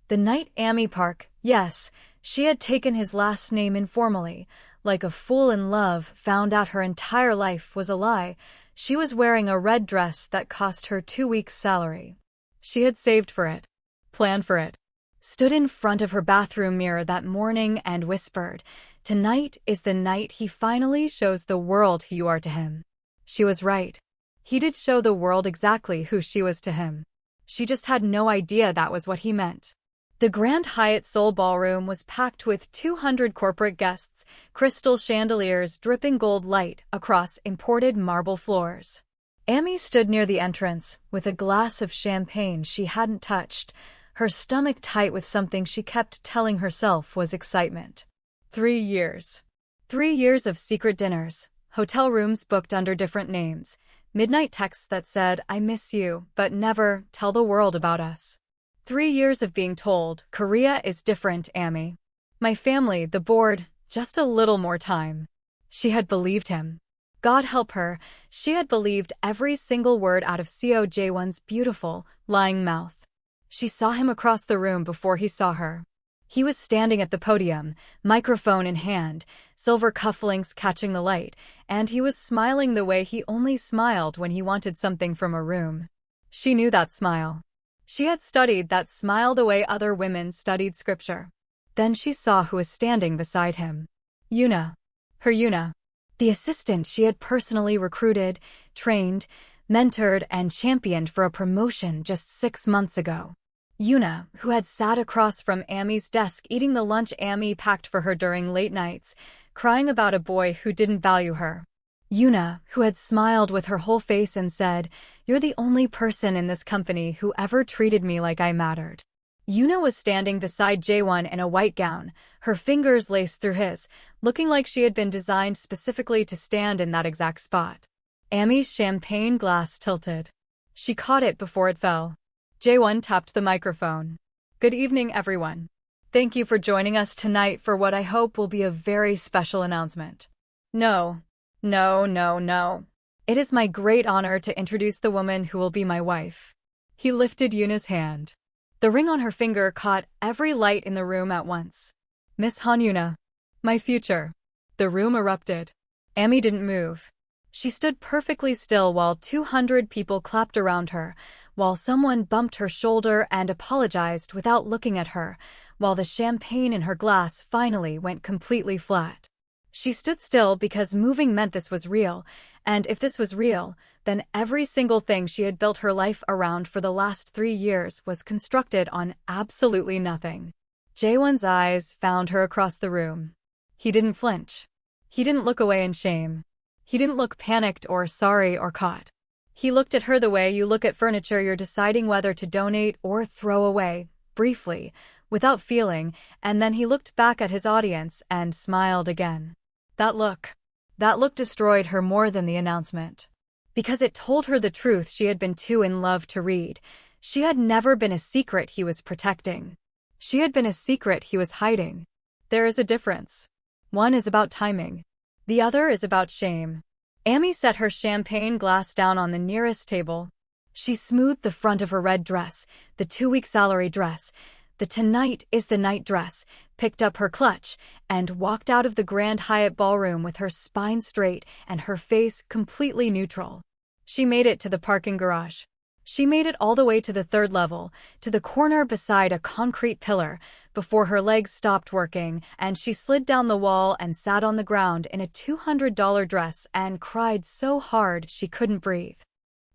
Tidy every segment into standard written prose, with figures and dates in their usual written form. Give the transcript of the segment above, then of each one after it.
The night Ammie Park, yes, she had taken his last name informally, like a fool in love found out her entire life was a lie. She was wearing a red dress that cost her 2 weeks' salary. She had saved for it, planned for it, stood in front of her bathroom mirror that morning and whispered, "Tonight is the night he finally shows the world who you are to him." She was right. He did show the world exactly who she was to him. She just had no idea that was what he meant. The Grand Hyatt Seoul ballroom was packed with 200 corporate guests, crystal chandeliers dripping gold light across imported marble floors. Ammie stood near the entrance with a glass of champagne she hadn't touched, her stomach tight with something she kept telling herself was excitement. 3 years. 3 years of secret dinners, hotel rooms booked under different names, midnight texts that said, "I miss you, but never tell the world about us." 3 years of being told, "Korea is different, Ammie. My family, the board, just a little more time." She had believed him. God help her, she had believed every single word out of Jae-won's beautiful, lying mouth. She saw him across the room before he saw her. He was standing at the podium, microphone in hand, silver cufflinks catching the light, and he was smiling the way he only smiled when he wanted something from a room. She knew that smile. She had studied that smile the way other women studied scripture. Then she saw who was standing beside him. Yuna. Her Yuna. The assistant she had personally recruited, trained, mentored, and championed for a promotion just 6 months ago. Yuna, who had sat across from Ammie's desk eating the lunch Ammie packed for her during late nights, crying about a boy who didn't value her. Yuna, who had smiled with her whole face and said, "You're the only person in this company who ever treated me like I mattered." Yuna was standing beside Jae-won in a white gown, her fingers laced through his, looking like she had been designed specifically to stand in that exact spot. Ammie's champagne glass tilted. She caught it before it fell. Jae-won tapped the microphone. "Good evening, everyone. Thank you for joining us tonight for what I hope will be a very special announcement. No. It is my great honor to introduce the woman who will be my wife." He lifted Yuna's hand. The ring on her finger caught every light in the room at once. "Miss Han Yuna, my future." The room erupted. Ammie didn't move. She stood perfectly still while 200 people clapped around her, while someone bumped her shoulder and apologized without looking at her, while the champagne in her glass finally went completely flat. She stood still because moving meant this was real, and if this was real, then every single thing she had built her life around for the last 3 years was constructed on absolutely nothing. Jae-won's eyes found her across the room. He didn't flinch. He didn't look away in shame. He didn't look panicked or sorry or caught. He looked at her the way you look at furniture you're deciding whether to donate or throw away, briefly, without feeling, and then he looked back at his audience and smiled again. That look destroyed her more than the announcement. Because it told her the truth she had been too in love to read. She had never been a secret he was protecting. She had been a secret he was hiding. There is a difference. One is about timing. The other is about shame. Ammie set her champagne glass down on the nearest table. She smoothed the front of her red dress, the 2-week salary dress, the "tonight is the night" dress, picked up her clutch, and walked out of the Grand Hyatt ballroom with her spine straight and her face completely neutral. She made it to the parking garage. She made it all the way to the 3rd level, to the corner beside a concrete pillar, before her legs stopped working, and she slid down the wall and sat on the ground in a $200 dress and cried so hard she couldn't breathe.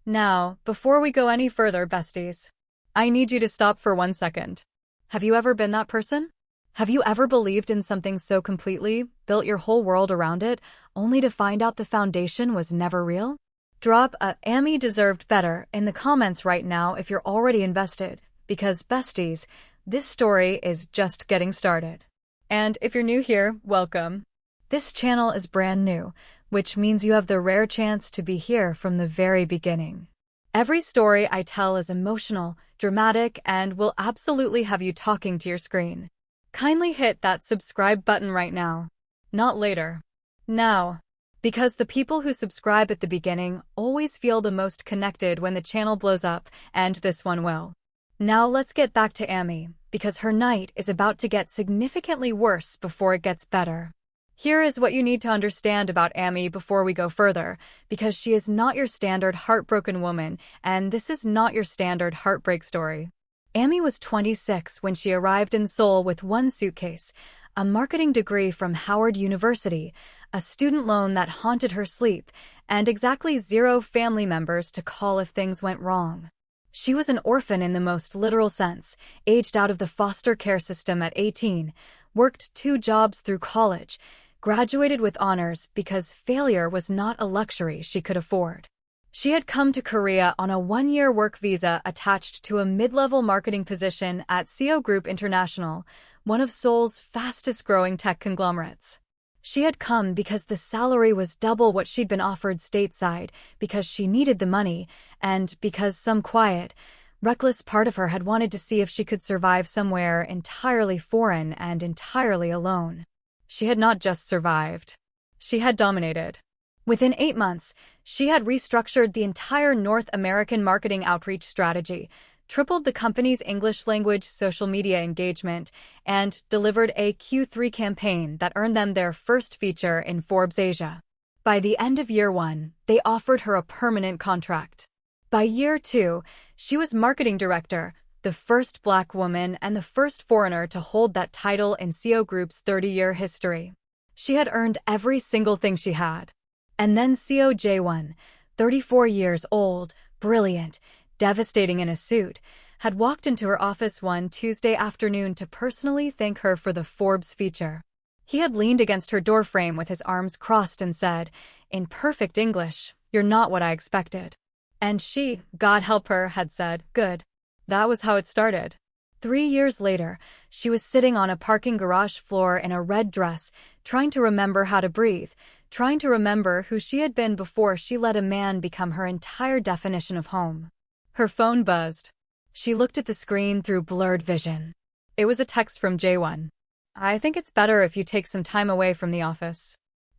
Now, before we go any further, besties, I need you to stop for 1 second. Have you ever been that person? Have you ever believed in something so completely, built your whole world around it, only to find out the foundation was never real? Drop a "Ammie deserved better" in the comments right now if you're already invested, because besties, this story is just getting started. And if you're new here, welcome. This channel is brand new, which means you have the rare chance to be here from the very beginning. Every story I tell is emotional, dramatic, and will absolutely have you talking to your screen. Kindly hit that subscribe button right now. Not later. Now. Because the people who subscribe at the beginning always feel the most connected when the channel blows up, and this one will. Now let's get back to Ammie, because her night is about to get significantly worse before it gets better. Here is what you need to understand about Ammie before we go further, because she is not your standard heartbroken woman, and this is not your standard heartbreak story. Ammie was 26 when she arrived in Seoul with one suitcase, a marketing degree from Howard University, a student loan that haunted her sleep, and exactly 0 family members to call if things went wrong. She was an orphan in the most literal sense, aged out of the foster care system at 18, worked 2 jobs through college, graduated with honors because failure was not a luxury she could afford. She had come to Korea on a 1-year work visa attached to a mid-level marketing position at Seoul Group International, one of Seoul's fastest-growing tech conglomerates. She had come because the salary was double what she'd been offered stateside, because she needed the money, and because some quiet, reckless part of her had wanted to see if she could survive somewhere entirely foreign and entirely alone. She had not just survived. She had dominated. Within 8 months, she had restructured the entire North American marketing outreach strategy, tripled the company's English-language social media engagement, and delivered a Q3 campaign that earned them their first feature in Forbes Asia. By the end of year 1, they offered her a permanent contract. By year 2, she was marketing director, the first Black woman and the first foreigner to hold that title in Seoul Group's 30-year history. She had earned every single thing she had. And then CEO Jae-won, 34 years old, brilliant, devastating in a suit, had walked into her office one Tuesday afternoon to personally thank her for the Forbes feature. He had leaned against her doorframe with his arms crossed and said, in perfect English, "You're not what I expected." And she, God help her, had said, "Good." That was how it started. 3 years later, she was sitting on a parking garage floor in a red dress, trying to remember how to breathe, trying to remember who she had been before she let a man become her entire definition of home. Her phone buzzed. She looked at the screen through blurred vision. It was a text from Jae-won. "I think it's better if you take some time away from the office.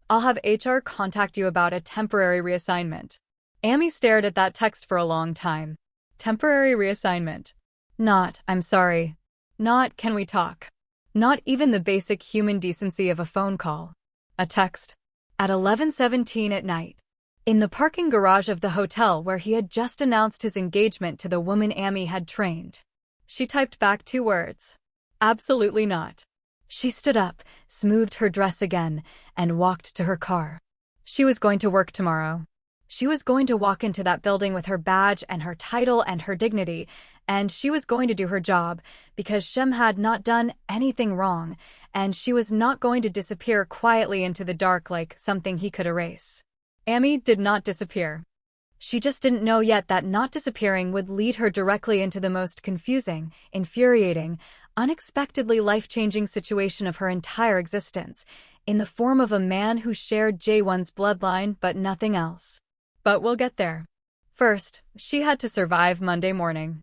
I'll have HR contact you about a temporary reassignment." Ammie stared at that text for a long time. Temporary reassignment. Not, "I'm sorry." Not, "Can we talk?" Not even the basic human decency of a phone call. A text. At 11:17 at night. In the parking garage of the hotel where he had just announced his engagement to the woman Ammie had trained. She typed back 2 words. Absolutely not. She stood up, smoothed her dress again, and walked to her car. She was going to work tomorrow. She was going to walk into that building with her badge and her title and her dignity, and she was going to do her job, because Shem had not done anything wrong, and she was not going to disappear quietly into the dark like something he could erase. Ammie did not disappear. She just didn't know yet that not disappearing would lead her directly into the most confusing, infuriating, unexpectedly life-changing situation of her entire existence, in the form of a man who shared Jae-won's bloodline but nothing else. But we'll get there. First, she had to survive Monday morning.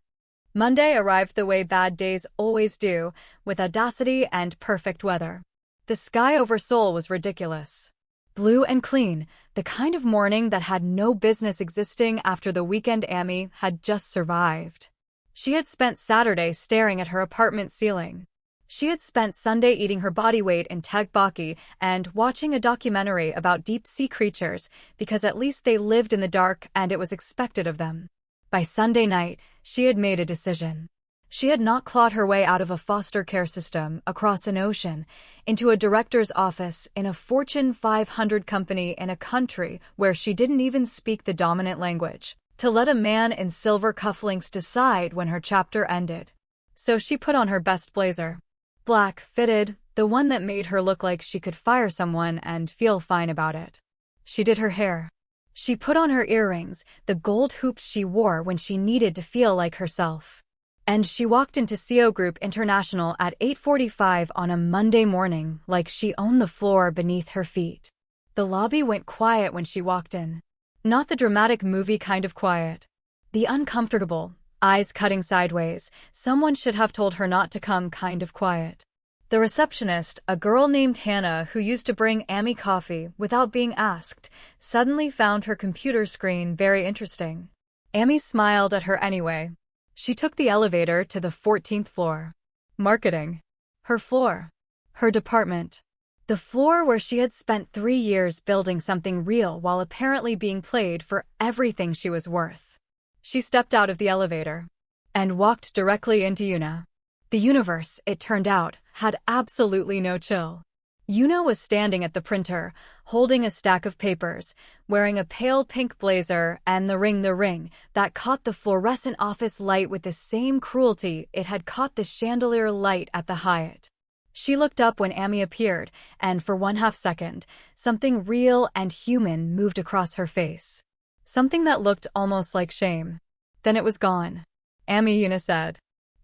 Monday arrived the way bad days always do, with audacity and perfect weather. The sky over Seoul was ridiculous. Blue and clean, the kind of morning that had no business existing after the weekend Ammie had just survived. She had spent Saturday staring at her apartment ceiling. She had spent Sunday eating her body weight in tteokbokki and watching a documentary about deep-sea creatures, because at least they lived in the dark and it was expected of them. By Sunday night, she had made a decision. She had not clawed her way out of a foster care system, across an ocean, into a director's office in a Fortune 500 company in a country where she didn't even speak the dominant language, to let a man in silver cufflinks decide when her chapter ended. So she put on her best blazer. Black, fitted, the one that made her look like she could fire someone and feel fine about it. She did her hair. She put on her earrings, the gold hoops she wore when she needed to feel like herself. And she walked into Seoul Group International at 8:45 on a Monday morning like she owned the floor beneath her feet. The lobby went quiet when she walked in. Not the dramatic movie kind of quiet. The uncomfortable, eyes cutting sideways, someone should have told her not to come kind of quiet. The receptionist, a girl named Hannah who used to bring Ammie coffee without being asked, suddenly found her computer screen very interesting. Ammie smiled at her anyway. She took the elevator to the 14th floor. Marketing. Her floor. Her department. The floor where she had spent 3 years building something real while apparently being played for everything she was worth. She stepped out of the elevator and walked directly into Yuna. The universe, it turned out, had absolutely no chill. Yuna was standing at the printer, holding a stack of papers, wearing a pale pink blazer and the ring that caught the fluorescent office light with the same cruelty it had caught the chandelier light at the Hyatt. She looked up when Ammie appeared, and for 1/2 second, something real and human moved across her face. Something that looked almost like shame. Then it was gone. Ammie, Yuna said.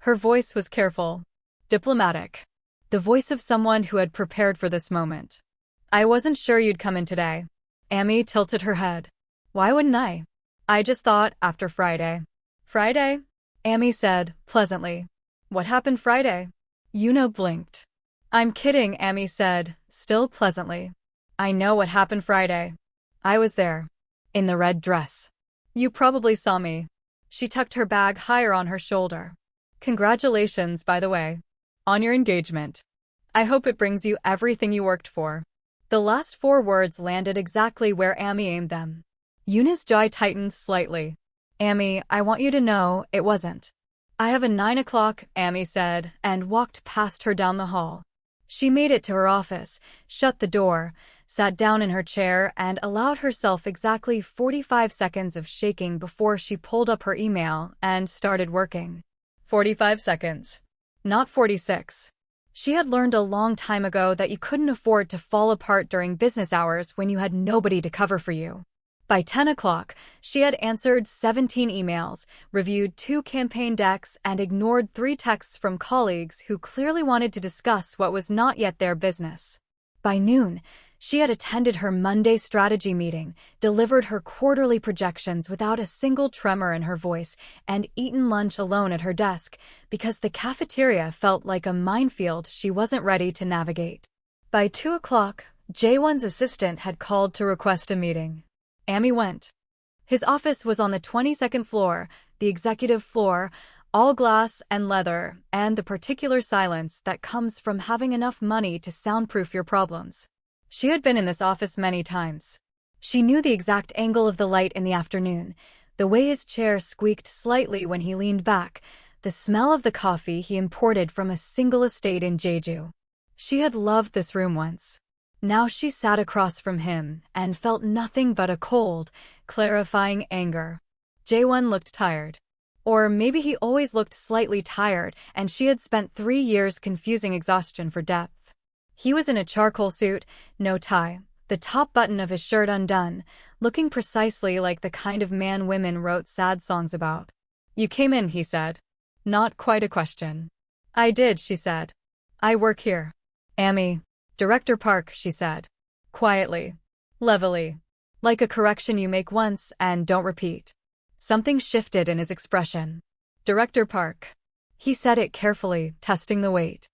Her voice was careful, diplomatic. The voice of someone who had prepared for this moment. I wasn't sure you'd come in today. Ammie tilted her head. Why wouldn't I? I just thought after Friday. Friday? Ammie said, pleasantly. What happened Friday? Yuna blinked. I'm kidding, Ammie said, still pleasantly. I know what happened Friday. I was there. In the red dress. You probably saw me. She tucked her bag higher on her shoulder. Congratulations, by the way. On your engagement. I hope it brings you everything you worked for. The last 4 words landed exactly where Ammie aimed them. Yuna's jaw tightened slightly. Ammie, I want you to know it wasn't. I have a 9 o'clock, Ammie said, and walked past her down the hall. She made it to her office, shut the door, sat down in her chair, and allowed herself exactly 45 seconds of shaking before she pulled up her email and started working. 45 seconds. Not 46. She had learned a long time ago that you couldn't afford to fall apart during business hours when you had nobody to cover for you. By 10 o'clock, she had answered 17 emails, reviewed 2 campaign decks, and ignored 3 texts from colleagues who clearly wanted to discuss what was not yet their business. By noon, she had attended her Monday strategy meeting, delivered her quarterly projections without a single tremor in her voice, and eaten lunch alone at her desk because the cafeteria felt like a minefield she wasn't ready to navigate. By 2 o'clock, Jae-won's assistant had called to request a meeting. Ammie went. His office was on the 22nd floor, the executive floor, all glass and leather, and the particular silence that comes from having enough money to soundproof your problems. She had been in this office many times. She knew the exact angle of the light in the afternoon, the way his chair squeaked slightly when he leaned back, the smell of the coffee he imported from a single estate in Jeju. She had loved this room once. Now she sat across from him and felt nothing but a cold, clarifying anger. Jae-won looked tired. Or maybe he always looked slightly tired and she had spent 3 years confusing exhaustion for depth. He was in a charcoal suit, no tie, the top button of his shirt undone, looking precisely like the kind of man women wrote sad songs about. You came in, he said. Not quite a question. I did, she said. I work here. Ammie. Director Park, she said. Quietly. Levelly. Like a correction you make once and don't repeat. Something shifted in his expression. Director Park. He said it carefully, testing the weight.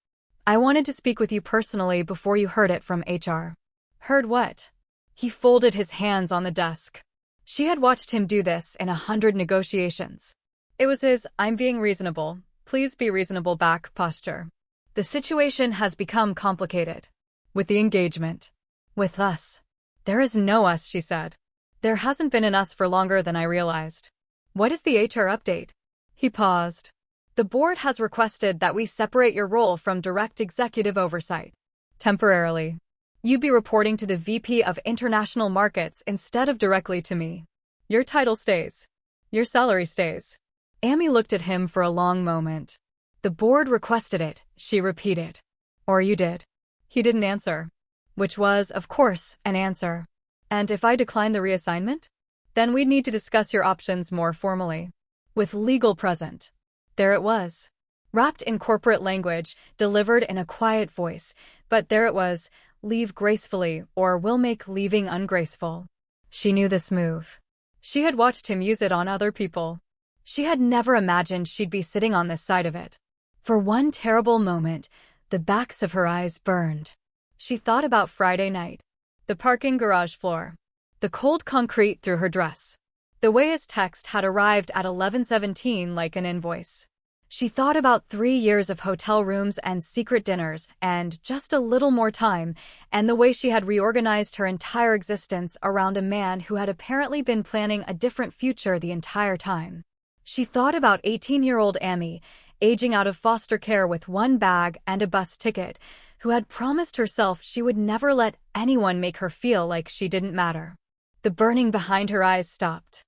I wanted to speak with you personally before you heard it from HR. Heard what? He folded his hands on the desk. She had watched him do this in 100 negotiations. It was his, I'm being reasonable, please be reasonable back posture. The situation has become complicated. With the engagement. With us. There is no us, she said. There hasn't been an us for longer than I realized. What is the HR update? He paused. The board has requested that we separate your role from direct executive oversight. Temporarily. You'd be reporting to the VP of International Markets instead of directly to me. Your title stays. Your salary stays. Ammie looked at him for a long moment. The board requested it, she repeated. Or you did. He didn't answer. Which was, of course, an answer. And if I decline the reassignment? Then we'd need to discuss your options more formally. With legal present. There it was. Wrapped in corporate language, delivered in a quiet voice, but there it was, leave gracefully or we'll make leaving ungraceful. She knew this move. She had watched him use it on other people. She had never imagined she'd be sitting on this side of it. For one terrible moment, the backs of her eyes burned. She thought about Friday night. The parking garage floor. The cold concrete through her dress. The way his text had arrived at 11:17 like an invoice. She thought about 3 years of hotel rooms and secret dinners and just a little more time, and the way she had reorganized her entire existence around a man who had apparently been planning a different future the entire time. She thought about 18-year-old Ammie, aging out of foster care with one bag and a bus ticket, who had promised herself she would never let anyone make her feel like she didn't matter. The burning behind her eyes stopped.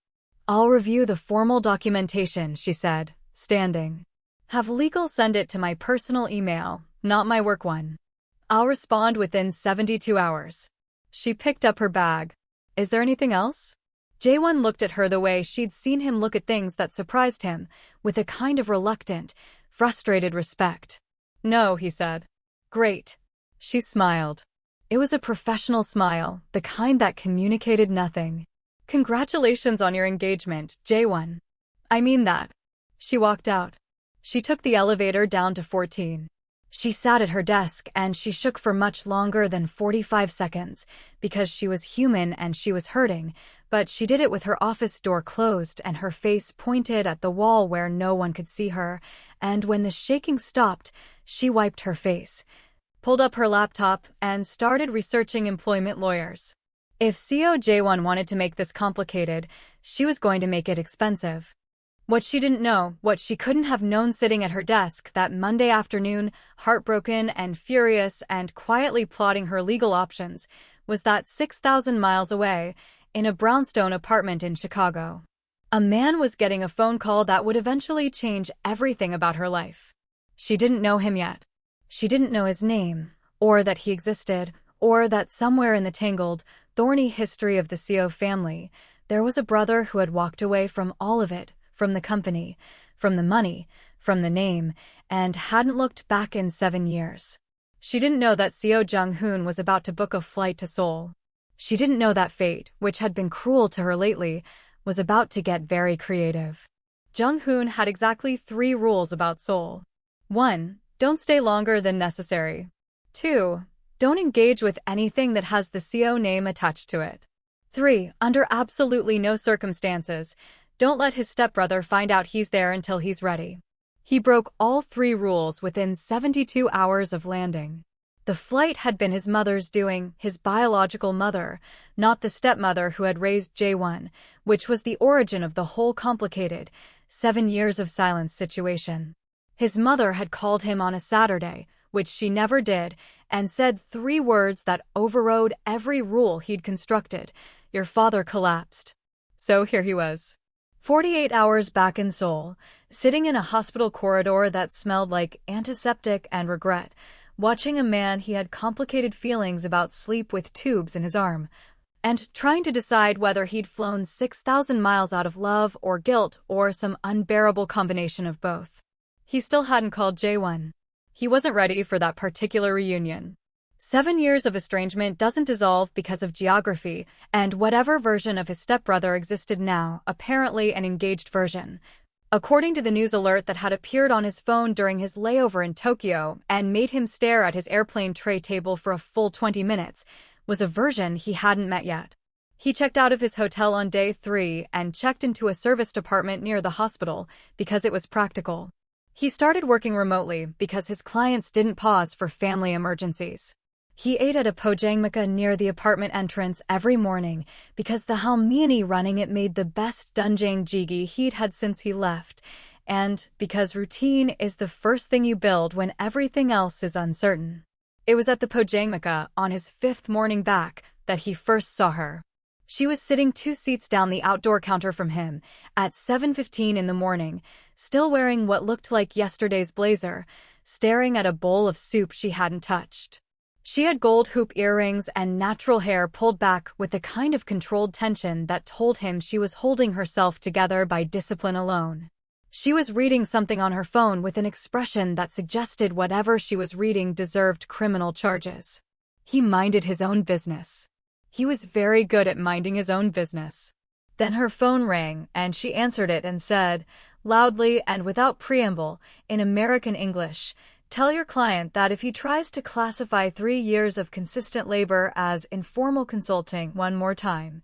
"I'll review the formal documentation," she said, standing. "Have legal send it to my personal email, not my work one. I'll respond within 72 hours. She picked up her bag. "Is there anything else?" Jae-won looked at her the way she'd seen him look at things that surprised him, with a kind of reluctant, frustrated respect. "No," he said. "Great." She smiled. It was a professional smile, the kind that communicated nothing. "Congratulations on your engagement, Jae-won. I mean that." She walked out. She took the elevator down to 14. She sat at her desk and she shook for much longer than 45 seconds because she was human and she was hurting, but she did it with her office door closed and her face pointed at the wall where no one could see her, and when the shaking stopped, she wiped her face, pulled up her laptop, and started researching employment lawyers. If CEO Jae-won wanted to make this complicated, she was going to make it expensive. What she didn't know, what she couldn't have known sitting at her desk that Monday afternoon, heartbroken and furious and quietly plotting her legal options, was that 6,000 miles away, in a brownstone apartment in Chicago, a man was getting a phone call that would eventually change everything about her life. She didn't know him yet. She didn't know his name, or that he existed, or that somewhere in the tangled, thorny history of the CEO family, there was a brother who had walked away from all of it, from the company, from the money, from the name, and hadn't looked back in 7 years. She didn't know that CEO Jung-hoon was about to book a flight to Seoul. She didn't know that fate, which had been cruel to her lately, was about to get very creative. Jung-hoon had exactly 3 rules about Seoul. 1. Don't stay longer than necessary. 2. Don't engage with anything that has the CEO name attached to it. 3. Under absolutely no circumstances, don't let his stepbrother find out he's there until he's ready. He broke all 3 rules within 72 hours of landing. The flight had been his mother's doing, his biological mother, not the stepmother who had raised Jae-won, which was the origin of the whole complicated 7 years of silence situation. His mother had called him on a Saturday, which she never did, and said 3 words that overrode every rule he'd constructed. Your father collapsed. So here he was. 48 hours back in Seoul, sitting in a hospital corridor that smelled like antiseptic and regret, watching a man he had complicated feelings about sleep with tubes in his arm, and trying to decide whether he'd flown 6,000 miles out of love or guilt or some unbearable combination of both. He still hadn't called Jae-won. He wasn't ready for that particular reunion. 7 years of estrangement doesn't dissolve because of geography, and whatever version of his stepbrother existed now, apparently an engaged version, according to the news alert that had appeared on his phone during his layover in Tokyo and made him stare at his airplane tray table for a full 20 minutes, was a version he hadn't met yet. He checked out of his hotel on day 3 and checked into a service department near the hospital because it was practical. He started working remotely because his clients didn't pause for family emergencies. He ate at a pojangmaka near the apartment entrance every morning because the halmini running it made the best doenjang jjigae he'd had since he left, and because routine is the first thing you build when everything else is uncertain. It was at the pojangmaka, on his 5th morning back, that he first saw her. She was sitting 2 seats down the outdoor counter from him, at 7:15 in the morning, still wearing what looked like yesterday's blazer, staring at a bowl of soup she hadn't touched. She had gold hoop earrings and natural hair pulled back with a kind of controlled tension that told him she was holding herself together by discipline alone. She was reading something on her phone with an expression that suggested whatever she was reading deserved criminal charges. He minded his own business. He was very good at minding his own business. Then her phone rang, and she answered it and said, loudly and without preamble, in American English, "Tell your client that if he tries to classify 3 years of consistent labor as informal consulting one more time,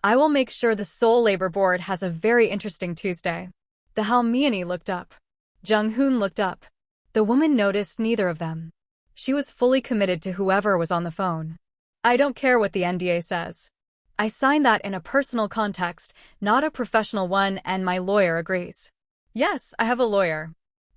I will make sure the Seoul Labor Board has a very interesting Tuesday." The halmini looked up. Jung-hoon looked up. The woman noticed neither of them. She was fully committed to whoever was on the phone. I don't care what the NDA says. I signed that in a personal context, not a professional one, and my lawyer agrees. Yes, I have a lawyer.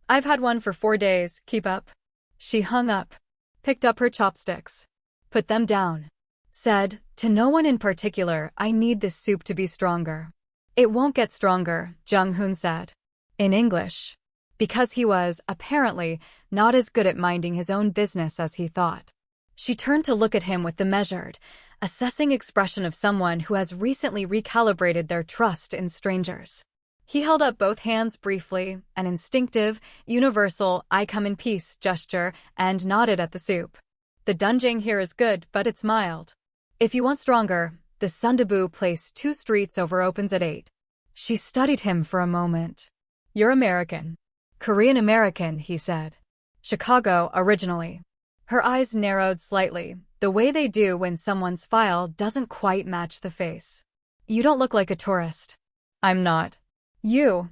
I've had one for 4 days, keep up. She hung up, picked up her chopsticks, put them down, said, to no one in particular, I need this soup to be stronger. It won't get stronger, Jung-hoon said. In English. Because he was, apparently, not as good at minding his own business as he thought. She turned to look at him with the measured, assessing expression of someone who has recently recalibrated their trust in strangers. He held up both hands briefly, an instinctive, universal I come in peace gesture, and nodded at the soup. The dunjing here is good, but it's mild. If you want stronger, the Sundabu place 2 streets over opens at 8. She studied him for a moment. You're American. Korean American, he said. Chicago, originally. Her eyes narrowed slightly, the way they do when someone's file doesn't quite match the face. You don't look like a tourist. I'm not. You.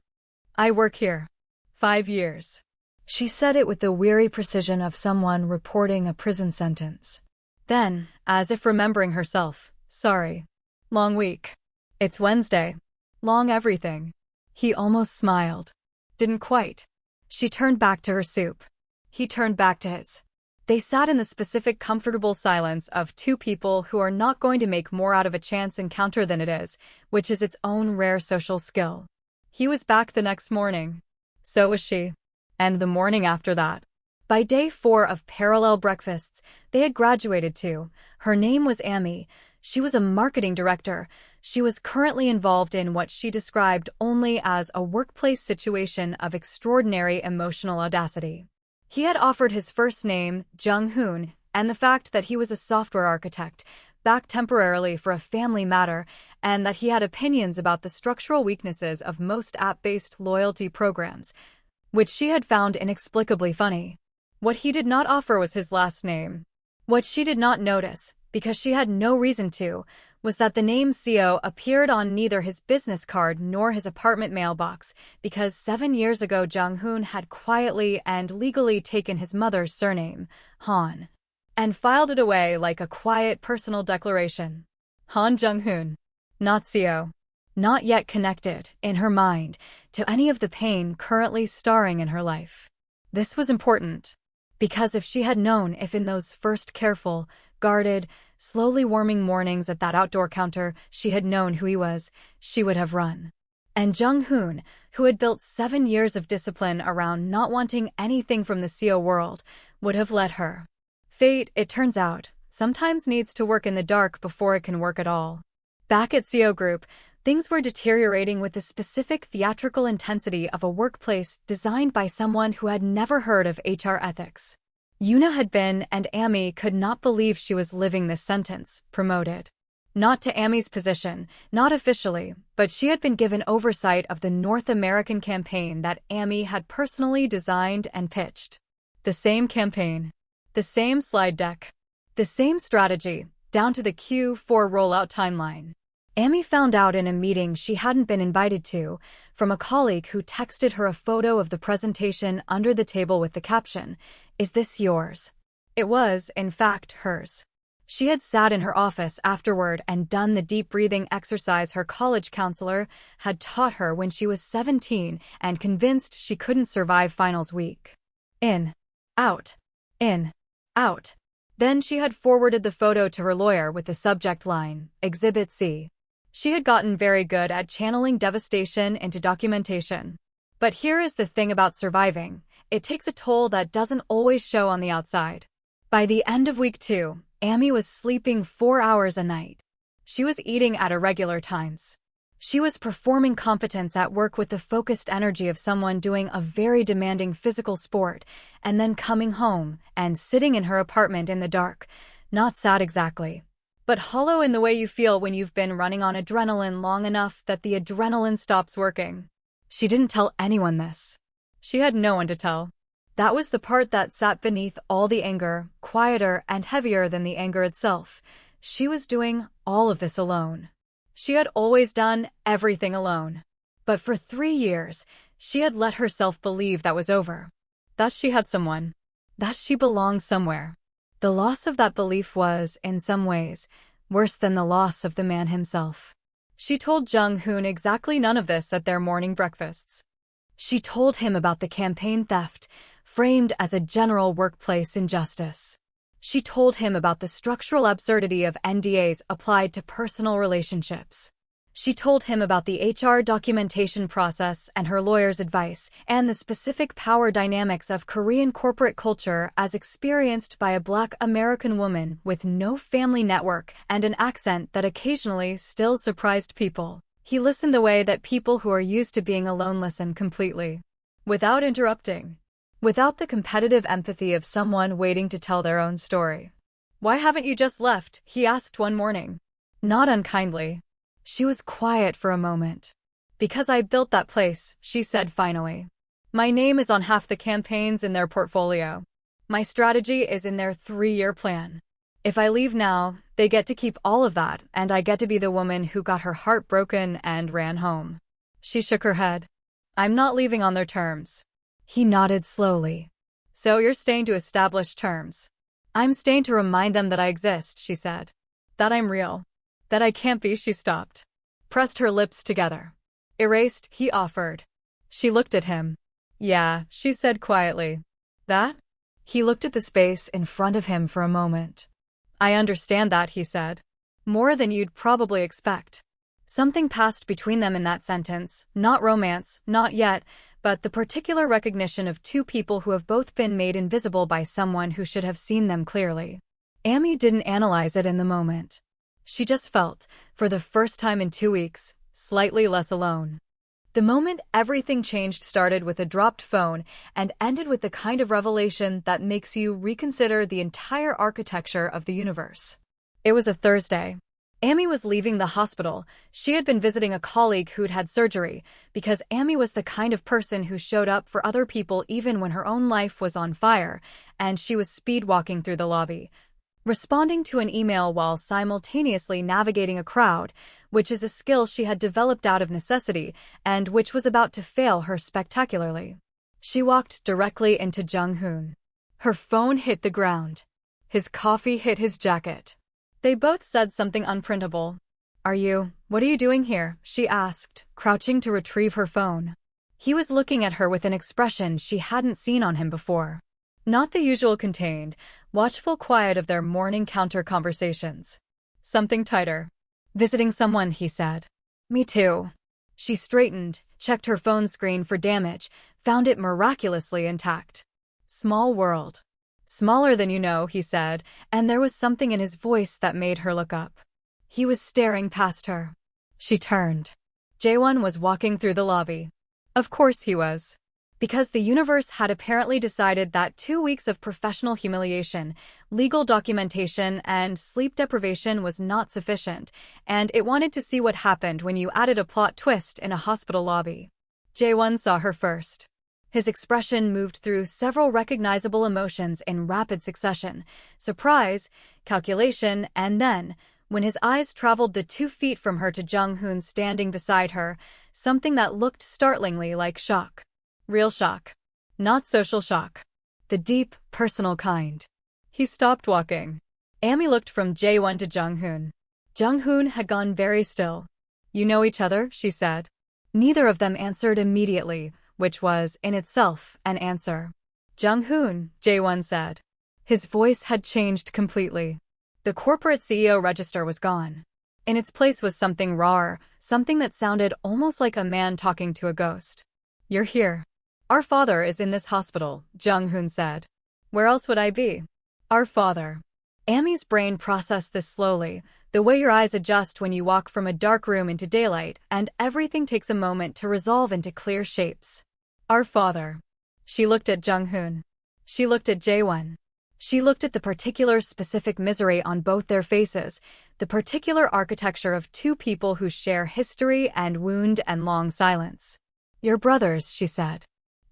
I work here. 5 years. She said it with the weary precision of someone reporting a prison sentence. Then, as if remembering herself, sorry. Long week. It's Wednesday. Long everything. He almost smiled. Didn't quite. She turned back to her soup. He turned back to his. They sat in the specific comfortable silence of 2 people who are not going to make more out of a chance encounter than it is, which is its own rare social skill. He was back the next morning. So was she. And the morning after that. By day 4 of parallel breakfasts, they had graduated too. Her name was Ammie. She was a marketing director. She was currently involved in what she described only as a workplace situation of extraordinary emotional audacity. He had offered his first name, Jung-hoon, and the fact that he was a software architect, back temporarily for a family matter, and that he had opinions about the structural weaknesses of most app-based loyalty programs, which she had found inexplicably funny. What he did not offer was his last name. What she did not notice, because she had no reason to, was that the name Seo appeared on neither his business card nor his apartment mailbox, because 7 years ago Jung-hoon had quietly and legally taken his mother's surname, Han, and filed it away like a quiet personal declaration. Han Jung-hoon. Not Seo. Not yet connected, in her mind, to any of the pain currently starring in her life. This was important, because if she had known if in those first careful, guarded, slowly warming mornings at that outdoor counter she had known who he was, she would have run. And Jung-hoon, who had built 7 years of discipline around not wanting anything from the Seo world, would have let her. Fate, it turns out, sometimes needs to work in the dark before it can work at all. Back at Seo Group, things were deteriorating with the specific theatrical intensity of a workplace designed by someone who had never heard of HR ethics. Yoona had been, and Ammie could not believe she was living this sentence, promoted. Not to Ammie's position, not officially, but she had been given oversight of the North American campaign that Ammie had personally designed and pitched. The same campaign. The same slide deck. The same strategy, down to the Q4 rollout timeline. Ammie found out in a meeting she hadn't been invited to, from a colleague who texted her a photo of the presentation under the table with the caption, "Is this yours?" It was, in fact, hers. She had sat in her office afterward and done the deep breathing exercise her college counselor had taught her when she was 17 and convinced she couldn't survive finals week. In. Out. In. Out. Then she had forwarded the photo to her lawyer with the subject line, Exhibit C. She had gotten very good at channeling devastation into documentation. But here is the thing about surviving. It takes a toll that doesn't always show on the outside. By the end of week 2, Ammie was sleeping 4 hours a night. She was eating at irregular times. She was performing competence at work with the focused energy of someone doing a very demanding physical sport, and then coming home and sitting in her apartment in the dark, not sad exactly, but hollow in the way you feel when you've been running on adrenaline long enough that the adrenaline stops working. She didn't tell anyone this. She had no one to tell. That was the part that sat beneath all the anger, quieter and heavier than the anger itself. She was doing all of this alone. She had always done everything alone. But for 3 years, She had let herself believe that was over. That she had someone. That she belonged somewhere. The loss of that belief was, in some ways, worse than the loss of the man himself. She told Jung-hoon exactly none of this at their morning breakfasts. She told him about the campaign theft, framed as a general workplace injustice. She told him about the structural absurdity of NDAs applied to personal relationships. She told him about the HR documentation process and her lawyer's advice, and the specific power dynamics of Korean corporate culture as experienced by a Black American woman with no family network and an accent that occasionally still surprised people. He listened the way that people who are used to being alone listen completely. Without interrupting. Without the competitive empathy of someone waiting to tell their own story. "Why haven't you just left?" he asked one morning. Not unkindly. She was quiet for a moment. "Because I built that place," she said finally. "My name is on half the campaigns in their portfolio. My strategy is in their 3-year plan. If I leave now, they get to keep all of that, and I get to be the woman who got her heart broken and ran home." She shook her head. "I'm not leaving on their terms." He nodded slowly. "So you're staying to establish terms." "I'm staying to remind them that I exist," she said. "That I'm real. That I can't be." She stopped. Pressed her lips together. "Erased," he offered. She looked at him. "Yeah," she said quietly. "That?" He looked at the space in front of him for a moment. "I understand that," he said. "More than you'd probably expect." Something passed between them in that sentence, not romance, not yet, but the particular recognition of two people who have both been made invisible by someone who should have seen them clearly. Ammie didn't analyze it in the moment. She just felt, for the first time in 2 weeks, slightly less alone. The moment everything changed started with a dropped phone and ended with the kind of revelation that makes you reconsider the entire architecture of the universe. It was a Thursday. Ammie was leaving the hospital. She had been visiting a colleague who'd had surgery, because Ammie was the kind of person who showed up for other people even when her own life was on fire, and she was speed walking through the lobby, responding to an email while simultaneously navigating a crowd, which is a skill she had developed out of necessity and which was about to fail her spectacularly. She walked directly into Jung-hoon. Her phone hit the ground. His coffee hit his jacket. They both said something unprintable. What are you doing here?" she asked, crouching to retrieve her phone. He was looking at her with an expression she hadn't seen on him before. Not the usual contained, watchful quiet of their morning counter-conversations. Something tighter. "Visiting someone," he said. "Me too." She straightened, checked her phone screen for damage, found it miraculously intact. "Small world." "Smaller than you know," he said, and there was something in his voice that made her look up. He was staring past her. She turned. Jae-won was walking through the lobby. Of course he was. Because the universe had apparently decided that 2 weeks of professional humiliation, legal documentation, and sleep deprivation was not sufficient, and it wanted to see what happened when you added a plot twist in a hospital lobby. Jae-won saw her first. His expression moved through several recognizable emotions in rapid succession: surprise, calculation, and then, when his eyes traveled the 2 feet from her to Jung-hoon standing beside her, something that looked startlingly like shock. Real shock. Not social shock. The deep, personal kind. He stopped walking. Ammie looked from Jae-won to Jung-hoon. Jung-hoon had gone very still. "You know each other?" she said. Neither of them answered immediately, which was, in itself, an answer. "Jung-hoon," Jae-won said. His voice had changed completely. The corporate CEO register was gone. In its place was something rawer, something that sounded almost like a man talking to a ghost. "You're here." "Our father is in this hospital," Jung-hoon said. "Where else would I be?" "Our father." Ammie's brain processed this slowly, the way your eyes adjust when you walk from a dark room into daylight, and everything takes a moment to resolve into clear shapes. "Our father." She looked at Jung-hoon. She looked at Jae-won. She looked at the particular specific misery on both their faces, the particular architecture of 2 people who share history and wound and long silence. "You're brothers," she said.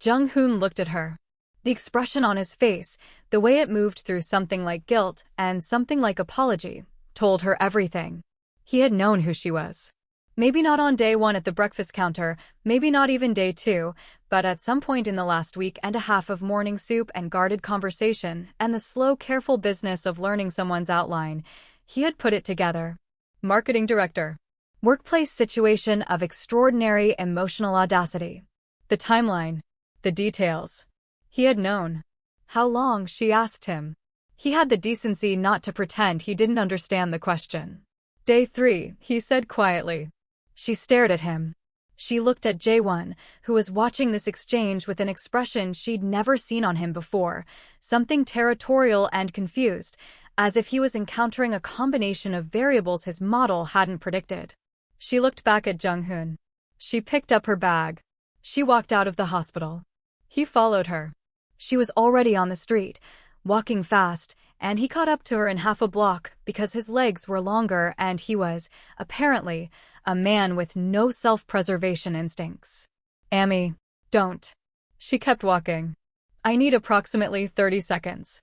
Jung-hoon looked at her. The expression on his face, the way it moved through something like guilt and something like apology, told her everything. He had known who she was. Maybe not on day 1 at the breakfast counter, maybe not even day 2, but at some point in the last week and a half of morning soup and guarded conversation and the slow, careful business of learning someone's outline, he had put it together. Marketing director. Workplace situation of extraordinary emotional audacity. The timeline. The details. He had known. How long, she asked him. He had the decency not to pretend he didn't understand the question. Day 3, he said quietly. She stared at him. She looked at Jae-won, who was watching this exchange with an expression she'd never seen on him before, something territorial and confused, as if he was encountering a combination of variables his model hadn't predicted. She looked back at Jung-hoon. She picked up her bag. She walked out of the hospital. He followed her. She was already on the street, walking fast, and he caught up to her in half a block because his legs were longer and he was, apparently, a man with no self-preservation instincts. Ammie, don't. She kept walking. I need approximately 30 seconds.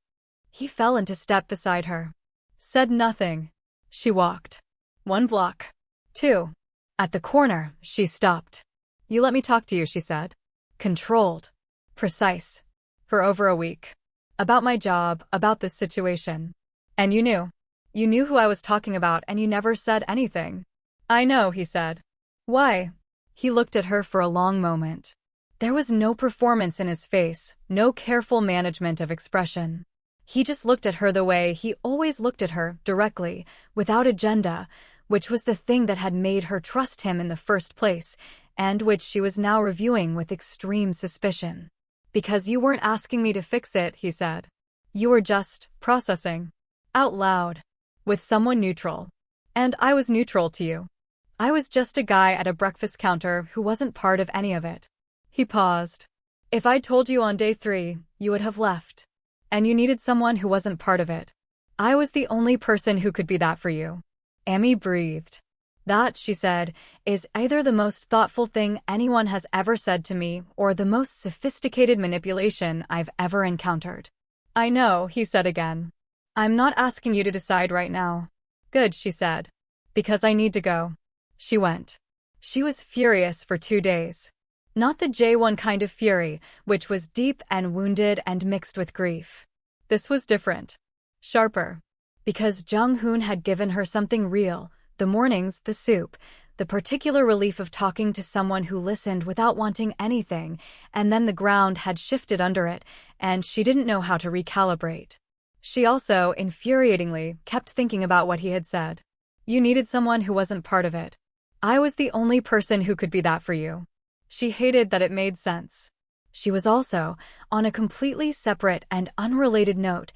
He fell into step beside her. Said nothing. She walked. 1 block. 2. At the corner, she stopped. You let me talk to you, she said. Controlled. Precise. For over a week. About my job, about this situation. And you knew. You knew who I was talking about and you never said anything. I know, he said. Why? He looked at her for a long moment. There was no performance in his face, no careful management of expression. He just looked at her the way he always looked at her, directly, without agenda, which was the thing that had made her trust him in the first place, and which she was now reviewing with extreme suspicion. Because you weren't asking me to fix it, he said. You were just processing. Out loud. With someone neutral. And I was neutral to you. I was just a guy at a breakfast counter who wasn't part of any of it. He paused. If I'd told you on day 3, you would have left. And you needed someone who wasn't part of it. I was the only person who could be that for you. Ammie breathed. That, she said, is either the most thoughtful thing anyone has ever said to me or the most sophisticated manipulation I've ever encountered. I know, he said again. I'm not asking you to decide right now. Good, she said. Because I need to go. She went. She was furious for 2 days. Not the Jae-won kind of fury, which was deep and wounded and mixed with grief. This was different. Sharper. Because Jung-hoon had given her something real, the mornings, the soup, the particular relief of talking to someone who listened without wanting anything, and then the ground had shifted under it, and she didn't know how to recalibrate. She also, infuriatingly, kept thinking about what he had said. You needed someone who wasn't part of it. I was the only person who could be that for you. She hated that it made sense. She was also, on a completely separate and unrelated note,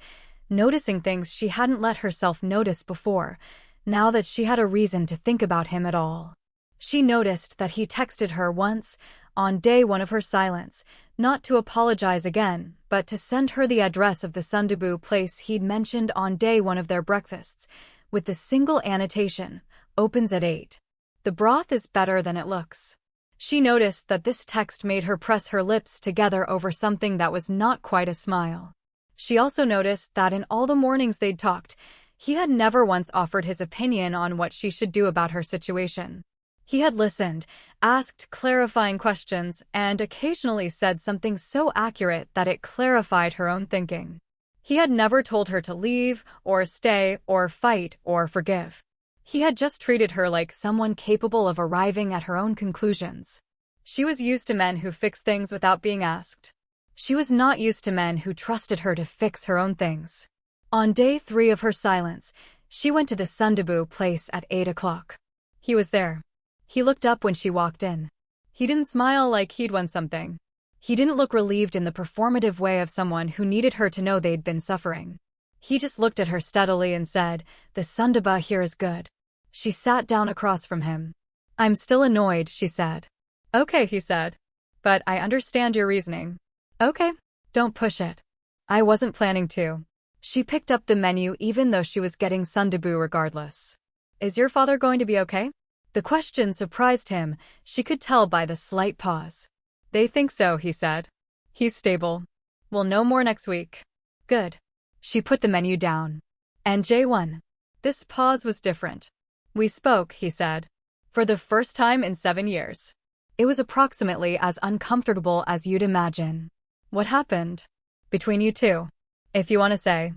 noticing things she hadn't let herself notice before, now that she had a reason to think about him at all. She noticed that he texted her once, on day 1 of her silence, not to apologize again, but to send her the address of the sundubu place he'd mentioned on day 1 of their breakfasts, with the single annotation, opens at 8. The broth is better than it looks. She noticed that this text made her press her lips together over something that was not quite a smile. She also noticed that in all the mornings they'd talked, he had never once offered his opinion on what she should do about her situation. He had listened, asked clarifying questions, and occasionally said something so accurate that it clarified her own thinking. He had never told her to leave, or stay, or fight, or forgive. He had just treated her like someone capable of arriving at her own conclusions. She was used to men who fix things without being asked. She was not used to men who trusted her to fix her own things. On day 3 of her silence, she went to the sundubu place at 8 o'clock. He was there. He looked up when she walked in. He didn't smile like he'd won something. He didn't look relieved in the performative way of someone who needed her to know they'd been suffering. He just looked at her steadily and said, "The sundubu here is good." She sat down across from him. "I'm still annoyed," she said. "Okay," he said. "But I understand your reasoning." "Okay. Don't push it." "I wasn't planning to." She picked up the menu even though she was getting sundubu regardless. "Is your father going to be okay?" The question surprised him, she could tell by the slight pause. "They think so," he said. "He's stable. We'll know more next week." "Good." She put the menu down. "And Jae-won." This pause was different. "We spoke," he said. For the first time in 7 years. It was approximately as uncomfortable as you'd imagine. What happened? Between you two? If you want to say.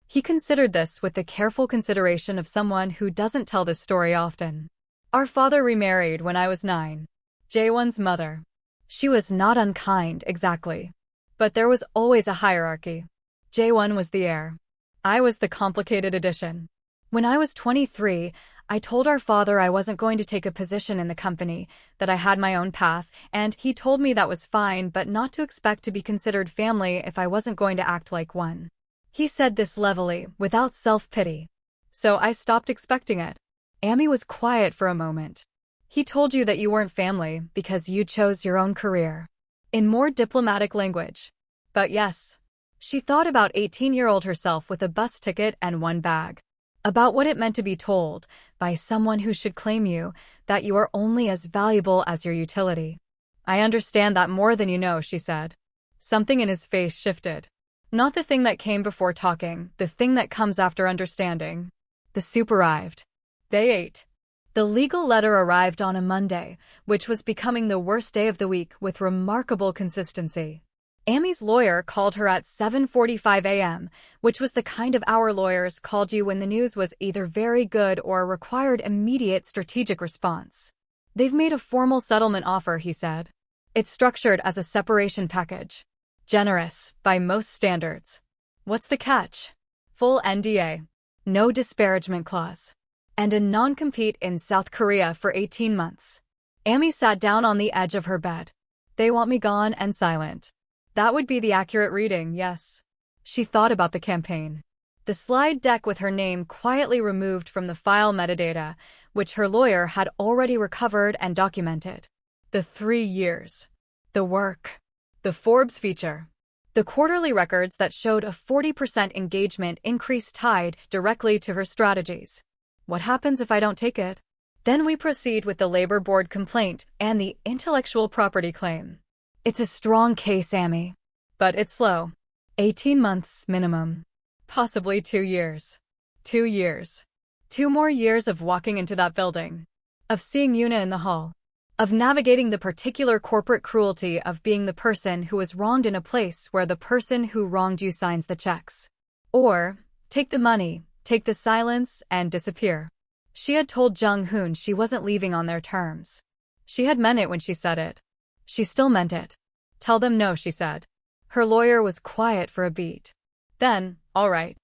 He considered this with the careful consideration of someone who doesn't tell this story often. Our father remarried when I was 9. Jae-won's mother. She was not unkind, exactly. But there was always a hierarchy. Jae-won was the heir. I was the complicated addition. When I was 23, I told our father I wasn't going to take a position in the company, that I had my own path, and he told me that was fine but not to expect to be considered family if I wasn't going to act like one. He said this levelly, without self-pity. So I stopped expecting it. Ammie was quiet for a moment. He told you that you weren't family because you chose your own career. In more diplomatic language. But yes. She thought about 18-year-old herself with a bus ticket and one bag. About what it meant to be told, by someone who should claim you, that you are only as valuable as your utility. I understand that more than you know, she said. Something in his face shifted. Not the thing that came before talking, the thing that comes after understanding. The soup arrived. They ate. The legal letter arrived on a Monday, which was becoming the worst day of the week with remarkable consistency. Ammie's lawyer called her at 7:45 a.m., which was the kind of hour lawyers called you when the news was either very good or required immediate strategic response. They've made a formal settlement offer, he said. It's structured as a separation package. Generous, by most standards. What's the catch? Full NDA. No disparagement clause. And a non-compete in South Korea for 18 months. Ammie sat down on the edge of her bed. They want me gone and silent. That would be the accurate reading, yes. She thought about the campaign. The slide deck with her name quietly removed from the file metadata, which her lawyer had already recovered and documented. The 3 years. The work. The Forbes feature. The quarterly records that showed a 40% engagement increase tied directly to her strategies. What happens if I don't take it? Then we proceed with the labor board complaint and the intellectual property claim. It's a strong case, Ammie. But it's slow. 18 months minimum. Possibly 2 years. 2 years. 2 more years of walking into that building. Of seeing Yuna in the hall. Of navigating the particular corporate cruelty of being the person who was wronged in a place where the person who wronged you signs the checks. Or, take the money, take the silence, and disappear. She had told Jung-hoon she wasn't leaving on their terms. She had meant it when she said it. She still meant it. Tell them no, she said. Her lawyer was quiet for a beat. Then, all right.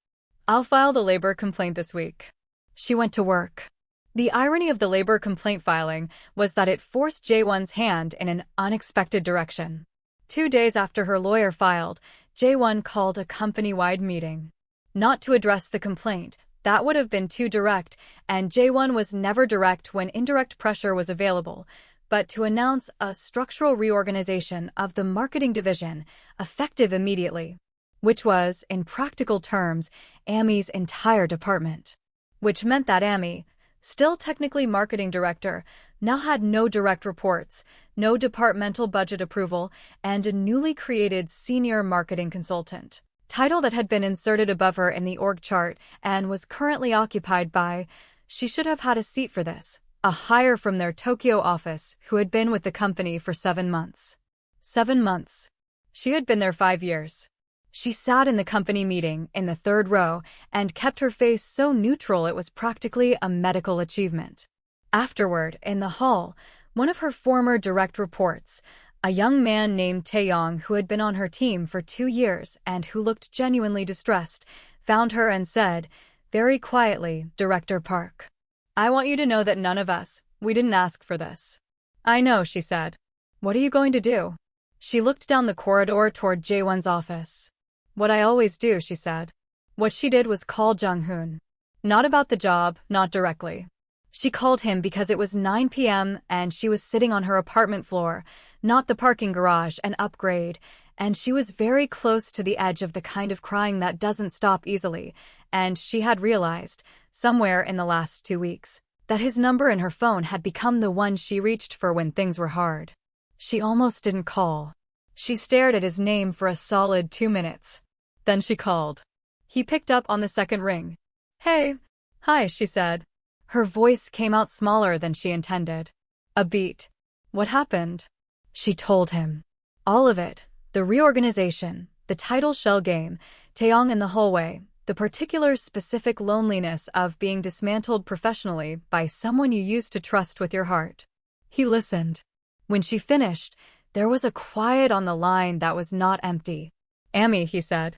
I'll file the labor complaint this week. She went to work. The irony of the labor complaint filing was that it forced Jae-won's hand in an unexpected direction. 2 days after her lawyer filed, Jae-won called a company-wide meeting. Not to address the complaint, that would have been too direct, and Jae-won was never direct when indirect pressure was available, but to announce a structural reorganization of the marketing division, effective immediately, which was, in practical terms, Ammie's entire department. Which meant that Ammie, still technically marketing director, now had no direct reports, no departmental budget approval, and a newly created senior marketing consultant, title that had been inserted above her in the org chart and was currently occupied by, she should have had a seat for this, a hire from their Tokyo office who had been with the company for 7 months. 7 months. She had been there 5 years. She sat in the company meeting in the 3rd row and kept her face so neutral it was practically a medical achievement. Afterward, in the hall, one of her former direct reports, a young man named Taeyong who had been on her team for 2 years and who looked genuinely distressed, found her and said, very quietly, Director Park. I want you to know that none of us, we didn't ask for this. I know, she said. What are you going to do? She looked down the corridor toward Jae-won's office. What I always do, she said. What she did was call Jung-hoon. Not about the job, not directly. She called him because it was 9 p.m. and she was sitting on her apartment floor, not the parking garage, an upgrade, and she was very close to the edge of the kind of crying that doesn't stop easily, and she had realized, somewhere in the last 2 weeks, that his number in her phone had become the one she reached for when things were hard. She almost didn't call. She stared at his name for a solid 2 minutes. Then she called. He picked up on the second ring. Hey. Hi, she said. Her voice came out smaller than she intended. A beat. What happened? She told him. All of it. The reorganization, the title shell game, Taeyong in the hallway, the particular specific loneliness of being dismantled professionally by someone you used to trust with your heart. He listened. When she finished, there was a quiet on the line that was not empty. Ammie, he said.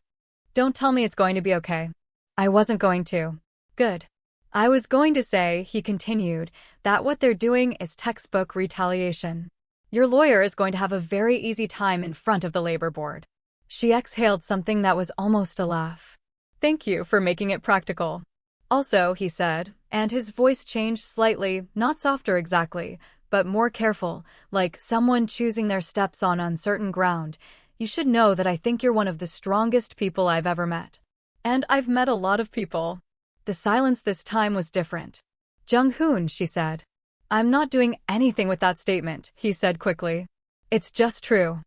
Don't tell me it's going to be okay. I wasn't going to. Good. I was going to say, he continued, that what they're doing is textbook retaliation. Your lawyer is going to have a very easy time in front of the labor board. She exhaled something that was almost a laugh. Thank you for making it practical. Also, he said, and his voice changed slightly, not softer exactly, but more careful, like someone choosing their steps on uncertain ground. You should know that I think you're one of the strongest people I've ever met. And I've met a lot of people. The silence this time was different. Jung-hoon, she said. I'm not doing anything with that statement, he said quickly. It's just true.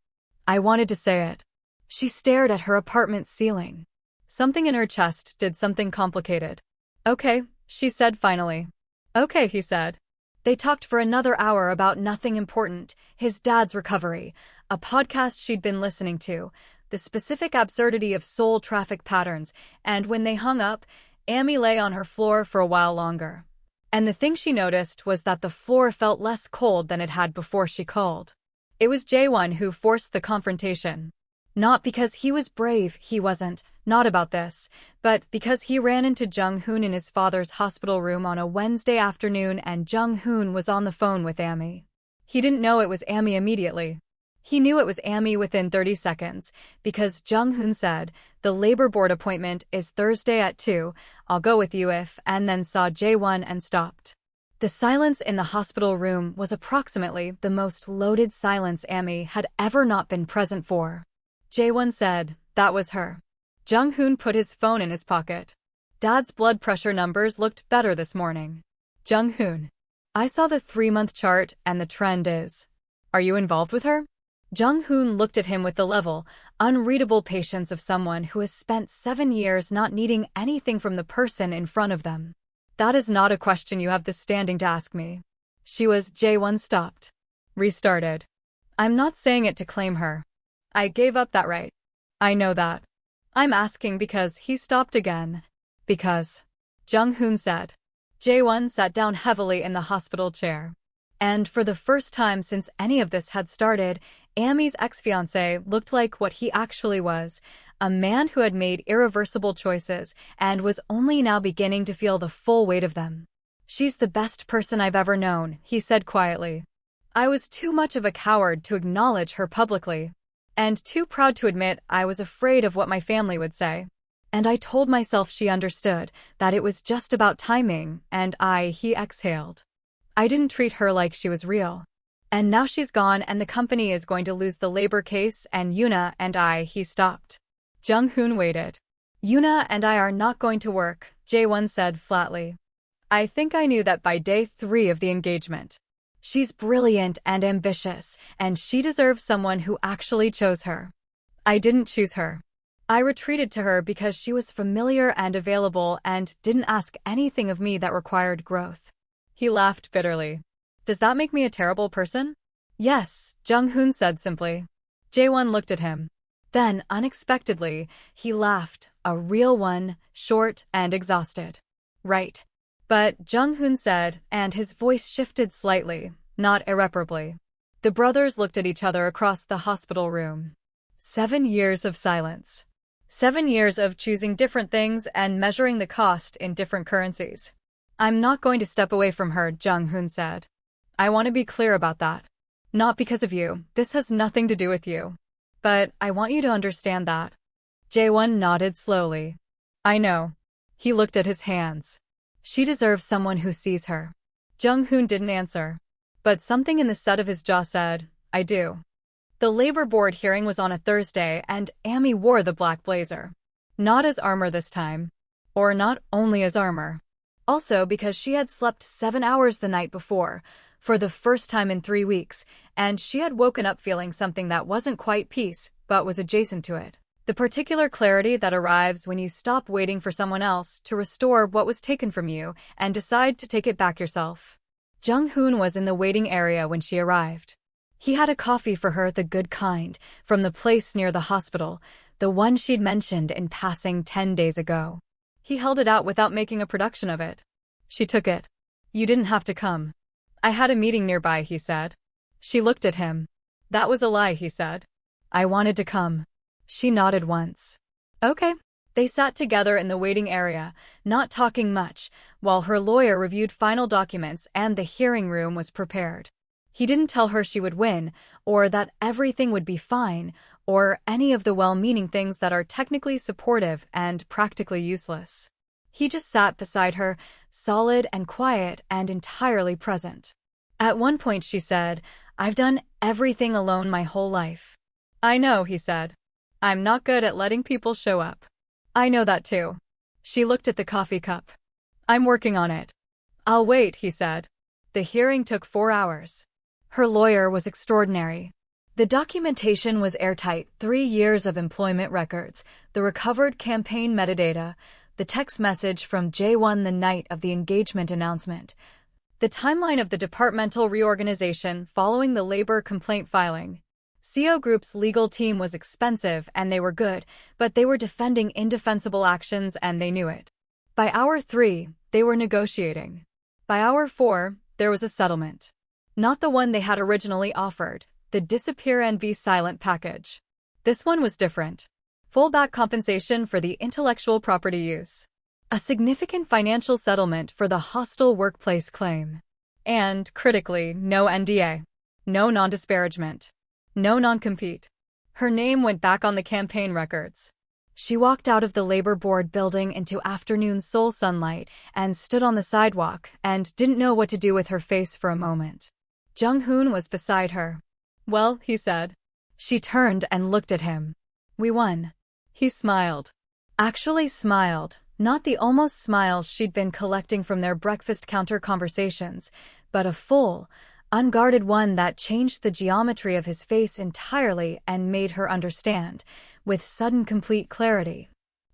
I wanted to say it. She stared at her apartment's ceiling. Something in her chest did something complicated. Okay, she said finally. Okay, he said. They talked for another hour about nothing important, his dad's recovery, a podcast she'd been listening to, the specific absurdity of Seoul traffic patterns, and when they hung up, Ammie lay on her floor for a while longer. And the thing she noticed was that the floor felt less cold than it had before she called. It was Jae-won who forced the confrontation. Not because he was brave, he wasn't, not about this, but because he ran into Jung-hoon in his father's hospital room on a Wednesday afternoon and Jung-hoon was on the phone with Ammie. He didn't know it was Ammie immediately. He knew it was Ammie within 30 seconds, because Jung-hoon said, the labor board appointment is Thursday at 2, I'll go with you if, and then saw Jae-won and stopped. The silence in the hospital room was approximately the most loaded silence Ammie had ever not been present for. Jae-won said, that was her. Jung-hoon put his phone in his pocket. Dad's blood pressure numbers looked better this morning. Jung-hoon. I saw the 3-month chart and the trend is. Are you involved with her? Jung-hoon looked at him with the level, unreadable patience of someone who has spent 7 years not needing anything from the person in front of them. That is not a question you have the standing to ask me. Jae-won stopped. Restarted. I'm not saying it to claim her. I gave up that right. I know that. I'm asking because he stopped again. Because. Jung-hoon said. Jae-won sat down heavily in the hospital chair. And for the first time since any of this had started, Ammie's ex-fiancé looked like what he actually was, a man who had made irreversible choices and was only now beginning to feel the full weight of them. She's the best person I've ever known, he said quietly. I was too much of a coward to acknowledge her publicly. And too proud to admit I was afraid of what my family would say. And I told myself she understood, that it was just about timing, and he exhaled. I didn't treat her like she was real. And now she's gone and the company is going to lose the labor case and Yuna and he stopped. Jung-hoon waited. Yuna and I are not going to work, Jae-won said flatly. I think I knew that by day 3 of the engagement. She's brilliant and ambitious, and she deserves someone who actually chose her. I didn't choose her. I retreated to her because she was familiar and available and didn't ask anything of me that required growth. He laughed bitterly. Does that make me a terrible person? Yes, Jung-hoon said simply. Jae-won looked at him. Then, unexpectedly, he laughed, a real one, short and exhausted. Right. But, Jung-hoon said, and his voice shifted slightly, not irreparably. The brothers looked at each other across the hospital room. 7 years of silence. 7 years of choosing different things and measuring the cost in different currencies. I'm not going to step away from her, Jung-hoon said. I want to be clear about that. Not because of you, this has nothing to do with you. But I want you to understand that. Jae-won nodded slowly. I know. He looked at his hands. She deserves someone who sees her. Jung-hoon didn't answer. But something in the set of his jaw said, I do. The labor board hearing was on a Thursday and Ammie wore the black blazer. Not as armor this time. Or not only as armor. Also because she had slept 7 hours the night before, for the first time in 3 weeks, and she had woken up feeling something that wasn't quite peace, but was adjacent to it. The particular clarity that arrives when you stop waiting for someone else to restore what was taken from you and decide to take it back yourself. Jung-hoon was in the waiting area when she arrived. He had a coffee for her, the good kind, from the place near the hospital, the one she'd mentioned in passing 10 days ago. He held it out without making a production of it. She took it. "You didn't have to come. I had a meeting nearby," he said. She looked at him. "That was a lie," he said. "I wanted to come." She nodded once. "Okay." They sat together in the waiting area, not talking much, while her lawyer reviewed final documents and the hearing room was prepared. He didn't tell her she would win, or that everything would be fine, or any of the well-meaning things that are technically supportive and practically useless. He just sat beside her, solid and quiet and entirely present. At one point she said, "I've done everything alone my whole life." "I know," he said. "I'm not good at letting people show up." "I know that too." She looked at the coffee cup. "I'm working on it." "I'll wait," he said. The hearing took 4 hours. Her lawyer was extraordinary. The documentation was airtight: 3 years of employment records, the recovered campaign metadata, the text message from Jae-won the night of the engagement announcement, the timeline of the departmental reorganization following the labor complaint filing. CO Group's legal team was expensive and they were good, but they were defending indefensible actions and they knew it. By hour 3, they were negotiating. By hour 4, there was a settlement. Not the one they had originally offered, the disappear and be silent package. This one was different. Full back compensation for the intellectual property use. A significant financial settlement for the hostile workplace claim. And, critically, no NDA. No non-disparagement. No non-compete. Her name went back on the campaign records. She walked out of the labor board building into afternoon Seoul sunlight and stood on the sidewalk and didn't know what to do with her face for a moment. Jung-hoon was beside her. "Well," he said. She turned and looked at him. "We won." He smiled. Actually smiled, not the almost smiles she'd been collecting from their breakfast counter conversations, but a full, unguarded one that changed the geometry of his face entirely and made her understand, with sudden complete clarity,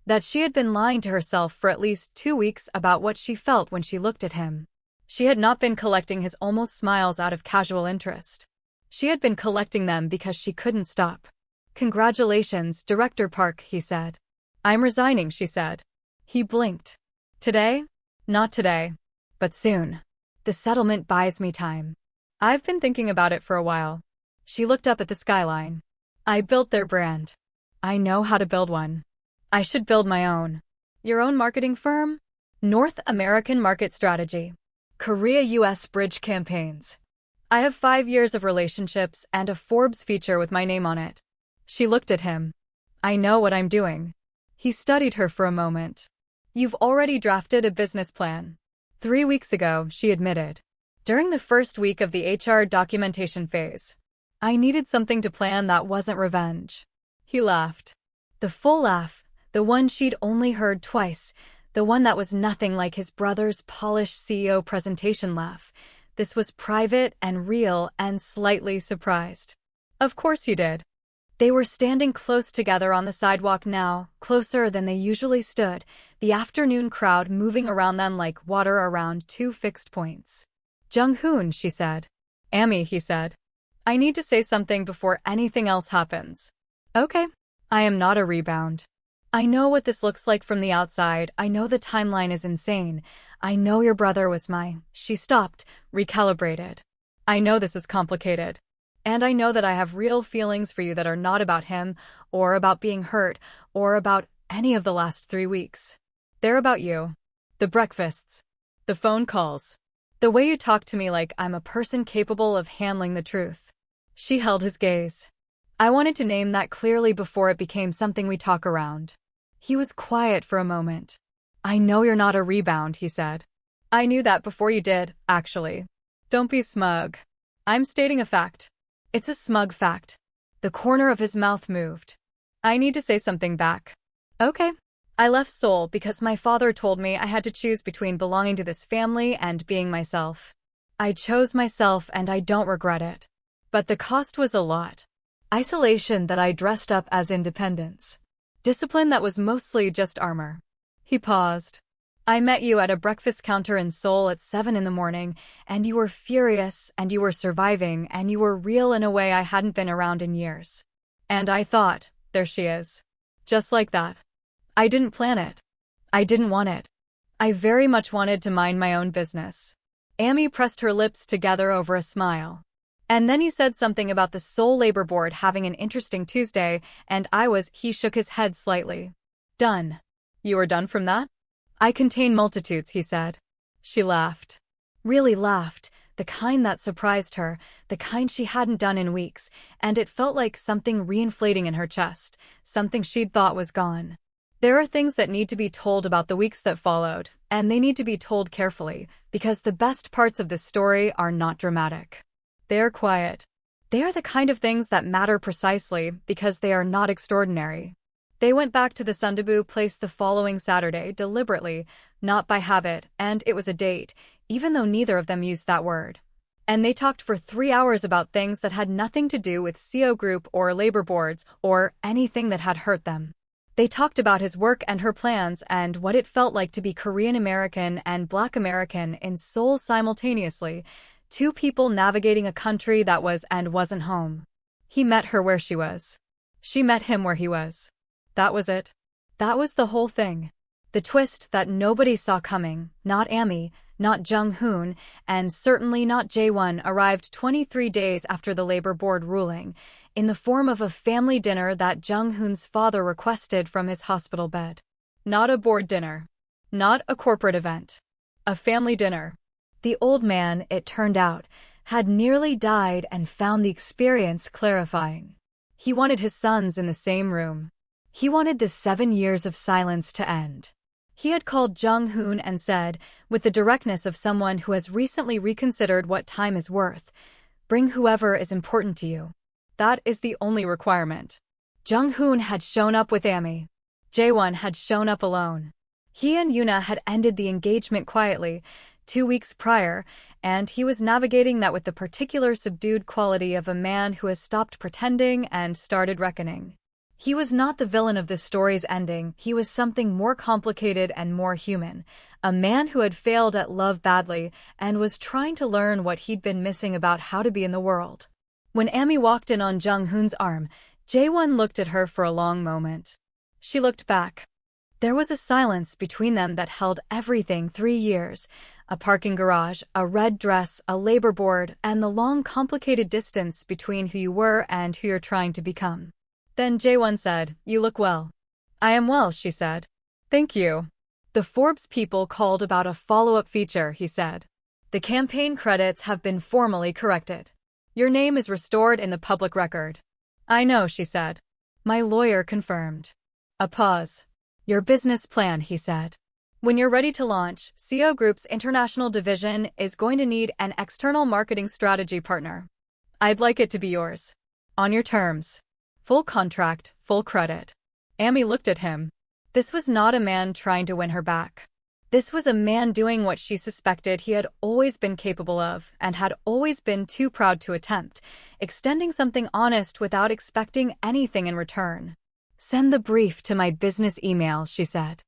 that she had been lying to herself for at least 2 weeks about what she felt when she looked at him. She had not been collecting his almost smiles out of casual interest. She had been collecting them because she couldn't stop. "Congratulations, Director Park," he said. "I'm resigning," she said. He blinked. "Today?" "Not today. But soon. The settlement buys me time. I've been thinking about it for a while." She looked up at the skyline. "I built their brand. I know how to build one. I should build my own." "Your own marketing firm?" "North American market strategy. Korea-US bridge campaigns. I have 5 years of relationships and a Forbes feature with my name on it." She looked at him. "I know what I'm doing." He studied her for a moment. "You've already drafted a business plan." 3 weeks ago, she admitted. During the first week of the HR documentation phase. "I needed something to plan that wasn't revenge." He laughed. The full laugh, the one she'd only heard twice, the one that was nothing like his brother's polished CEO presentation laugh. This was private and real and slightly surprised. Of course he did. They were standing close together on the sidewalk now, closer than they usually stood, the afternoon crowd moving around them like water around 2 fixed points. "Jung-hoon," she said. "Ammie," he said. "I need to say something before anything else happens." "Okay." "I am not a rebound. I know what this looks like from the outside. I know the timeline is insane. I know your brother was my..." She stopped, recalibrated. "I know this is complicated. And I know that I have real feelings for you that are not about him, or about being hurt, or about any of the last 3 weeks. They're about you. The breakfasts. The phone calls. The way you talk to me like I'm a person capable of handling the truth." She held his gaze. "I wanted to name that clearly before it became something we talk around." He was quiet for a moment. "I know you're not a rebound," he said. "I knew that before you did, actually. Don't be smug. I'm stating a fact. It's a smug fact." The corner of his mouth moved. "I need to say something back." "Okay. I left Seoul because my father told me I had to choose between belonging to this family and being myself. I chose myself and I don't regret it. But the cost was a lot. Isolation that I dressed up as independence. Discipline that was mostly just armor. He paused. I met you at a breakfast counter in Seoul at 7 in the morning, and you were furious, and you were surviving, and you were real in a way I hadn't been around in years. And I thought, there she is. Just like that. I didn't plan it. I didn't want it. I very much wanted to mind my own business. Ammie pressed her lips together over a smile. And then you said something about the Seoul Labor Board having an interesting Tuesday, and he shook his head slightly. Done. You are done from that? I contain multitudes, he said. She laughed. Really laughed, the kind that surprised her, the kind she hadn't done in weeks, and it felt like something reinflating in her chest, something she'd thought was gone. There are things that need to be told about the weeks that followed, and they need to be told carefully, because the best parts of this story are not dramatic. They are quiet. They are the kind of things that matter precisely because they are not extraordinary. They went back to the Sundabu place the following Saturday deliberately, not by habit, and it was a date, even though neither of them used that word. And they talked for 3 hours about things that had nothing to do with CO group or labor boards or anything that had hurt them. They talked about his work and her plans and what it felt like to be Korean American and Black American in Seoul simultaneously, two people navigating a country that was and wasn't home. He met her where she was. She met him where he was. That was it. That was the whole thing. The twist that nobody saw coming, not Ammie, not Jung-hoon, and certainly not Jae-won, arrived 23 days after the labor board ruling, in the form of a family dinner that Jung-hoon's father requested from his hospital bed. Not a board dinner. Not a corporate event. A family dinner. The old man, it turned out, had nearly died and found the experience clarifying. He wanted his sons in the same room. He wanted the 7 years of silence to end. He had called Jung-hoon and said, with the directness of someone who has recently reconsidered what time is worth, bring whoever is important to you. That is the only requirement. Jung-hoon had shown up with Ammie. Jae-won had shown up alone. He and Yoona had ended the engagement quietly, 2 weeks prior, and he was navigating that with the particular subdued quality of a man who has stopped pretending and started reckoning. He was not the villain of this story's ending, he was something more complicated and more human, a man who had failed at love badly and was trying to learn what he'd been missing about how to be in the world. When Ammie walked in on Jung-hoon's arm, Jae-won looked at her for a long moment. She looked back. There was a silence between them that held everything. 3 years, a parking garage, a red dress, a labor board, and the long complicated distance between who you were and who you're trying to become. Then Jae-won said, "You look well." "I am well," she said. "Thank you." The Forbes people called about a follow-up feature, he said. "The campaign credits have been formally corrected. Your name is restored in the public record." "I know," she said. "My lawyer confirmed." A pause. "Your business plan," he said. "When you're ready to launch, CO Group's international division is going to need an external marketing strategy partner. I'd like it to be yours. On your terms. Full contract, full credit." Ammie looked at him. This was not a man trying to win her back. This was a man doing what she suspected he had always been capable of and had always been too proud to attempt, extending something honest without expecting anything in return. "Send the brief to my business email," she said.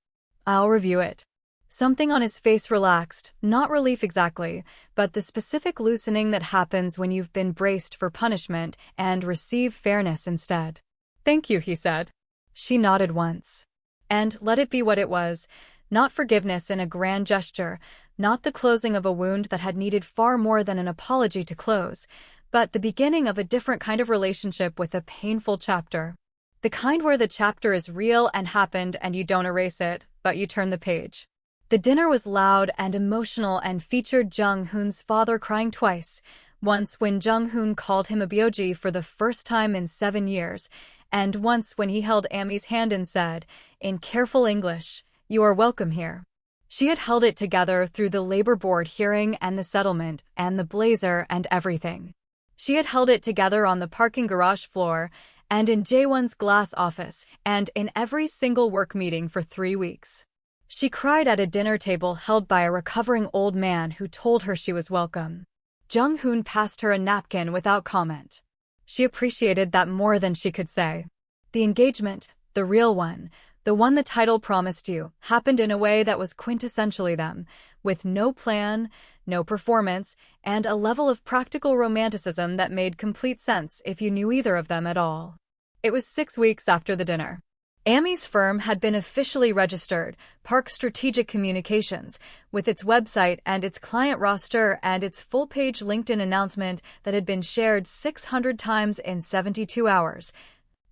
"I'll review it." Something on his face relaxed, not relief exactly, but the specific loosening that happens when you've been braced for punishment and receive fairness instead. "Thank you," he said. She nodded once. And let it be what it was, not forgiveness in a grand gesture, not the closing of a wound that had needed far more than an apology to close, but the beginning of a different kind of relationship with a painful chapter. The kind where the chapter is real and happened and you don't erase it, but you turn the page. The dinner was loud and emotional and featured Jung-hoon's father crying twice, once when Jung-hoon called him a byoji for the first time in 7 years, and once when he held Ammie's hand and said, in careful English, "You are welcome here." She had held it together through the labor board hearing and the settlement and the blazer and everything. She had held it together on the parking garage floor and in Jae-won's glass office and in every single work meeting for 3 weeks. She cried at a dinner table held by a recovering old man who told her she was welcome. Jung-hoon passed her a napkin without comment. She appreciated that more than she could say. The engagement, The real one, the one the title promised you, happened in a way that was quintessentially them, with no plan, no performance, and a level of practical romanticism that made complete sense if you knew either of them at all. It was 6 weeks after the dinner. Ammie's firm had been officially registered, Park Strategic Communications, with its website and its client roster and its full-page LinkedIn announcement that had been shared 600 times in 72 hours,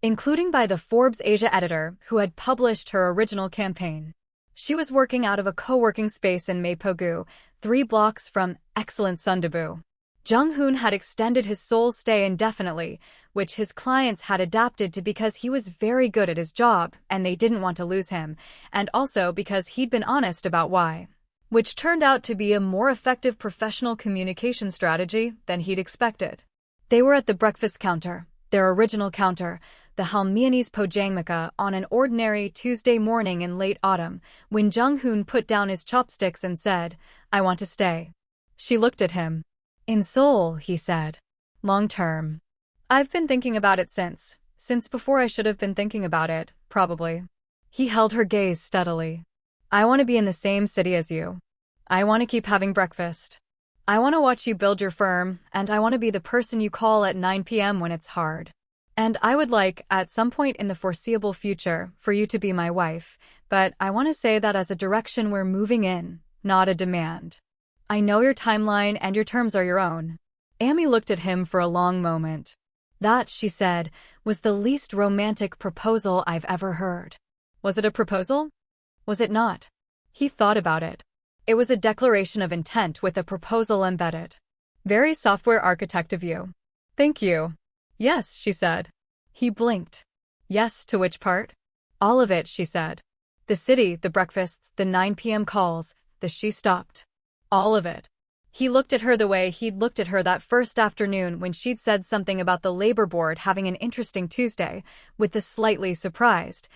including by the Forbes Asia editor who had published her original campaign. She was working out of a co-working space in Mapogu, 3 blocks from excellent Sundabu. Jung-hoon had extended his Seoul stay indefinitely, which his clients had adapted to because he was very good at his job and they didn't want to lose him, and also because he'd been honest about why, which turned out to be a more effective professional communication strategy than he'd expected. They were at the breakfast counter, their original counter, the Halmeen's Pojangmaka, on an ordinary Tuesday morning in late autumn, when Jung-hoon put down his chopsticks and said, "I want to stay." She looked at him. "In Seoul," he said. "Long term." "I've been thinking about it since before I should have been thinking about it, probably." He held her gaze steadily. "I want to be in the same city as you. I want to keep having breakfast. I want to watch you build your firm, and I want to be the person you call at 9 p.m. when it's hard. And I would like, at some point in the foreseeable future, for you to be my wife, but I want to say that as a direction we're moving in, not a demand. I know your timeline and your terms are your own." Ammie looked at him for a long moment. "That," she said, "was the least romantic proposal I've ever heard." Was it a proposal? Was it not? He thought about it. It was a declaration of intent with a proposal embedded. "Very software architect of you." "Thank you." "Yes," she said. He blinked. "Yes, to which part?" "All of it," she said. "The city, the breakfasts, the 9 p.m. calls." She stopped. "All of it." He looked at her the way he'd looked at her that first afternoon when she'd said something about the labor board having an interesting Tuesday, with the slightly surprised,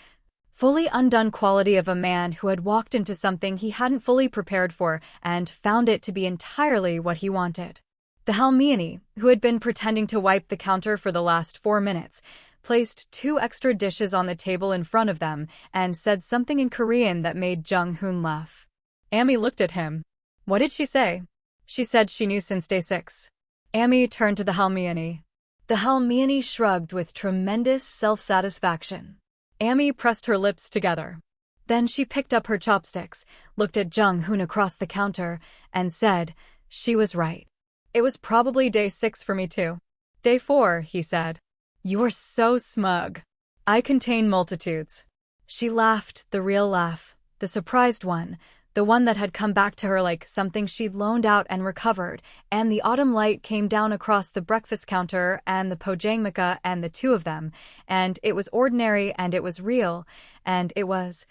fully undone quality of a man who had walked into something he hadn't fully prepared for and found it to be entirely what he wanted. The Halmeeney, who had been pretending to wipe the counter for the last 4 minutes, placed 2 extra dishes on the table in front of them and said something in Korean that made Jung-hoon laugh. Ammie looked at him. "What did she say?" "She said she knew since day 6. Ammie turned to the Halmeeney. The Halmeeney shrugged with tremendous self-satisfaction. Ammie pressed her lips together. Then she picked up her chopsticks, looked at Jung-hoon across the counter, and said, "She was right. It was probably day 6 for me too." "Day 4, he said. "You're so smug." "I contain multitudes." She laughed, the real laugh, the surprised one, the one that had come back to her like something she'd loaned out and recovered, and the autumn light came down across the breakfast counter and the Pojangmaka and the 2 of them, and it was ordinary and it was real, and it was,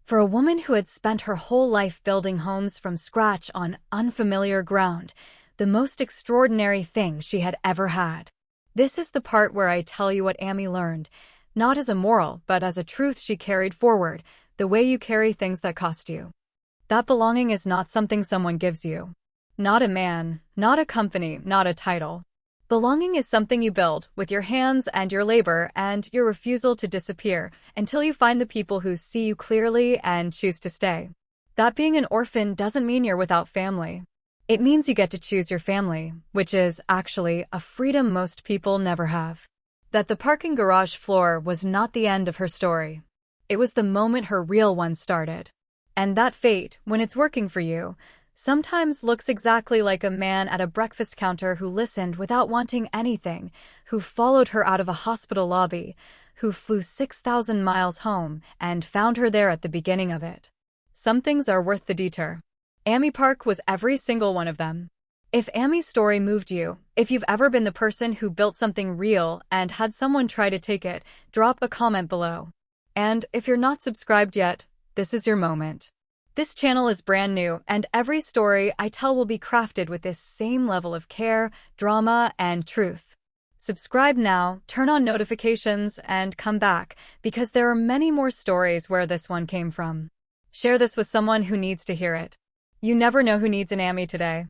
for a woman who had spent her whole life building homes from scratch on unfamiliar ground, the most extraordinary thing she had ever had. This is the part where I tell you what Ammie learned, not as a moral but as a truth she carried forward, the way you carry things that cost you. That belonging is not something someone gives you. Not a man, not a company, not a title. Belonging is something you build with your hands and your labor and your refusal to disappear until you find the people who see you clearly and choose to stay. That being an orphan doesn't mean you're without family. It means you get to choose your family, which is, actually, a freedom most people never have. That the parking garage floor was not the end of her story. It was the moment her real one started. And that fate, when it's working for you, sometimes looks exactly like a man at a breakfast counter who listened without wanting anything, who followed her out of a hospital lobby, who flew 6,000 miles home and found her there at the beginning of it. Some things are worth the detour. Ammie Park was every single one of them. If Ammie's story moved you, if you've ever been the person who built something real and had someone try to take it, drop a comment below. And if you're not subscribed yet, this is your moment. This channel is brand new, and every story I tell will be crafted with this same level of care, drama, and truth. Subscribe now, turn on notifications, and come back, because there are many more stories where this one came from. Share this with someone who needs to hear it. You never know who needs an Ammie today.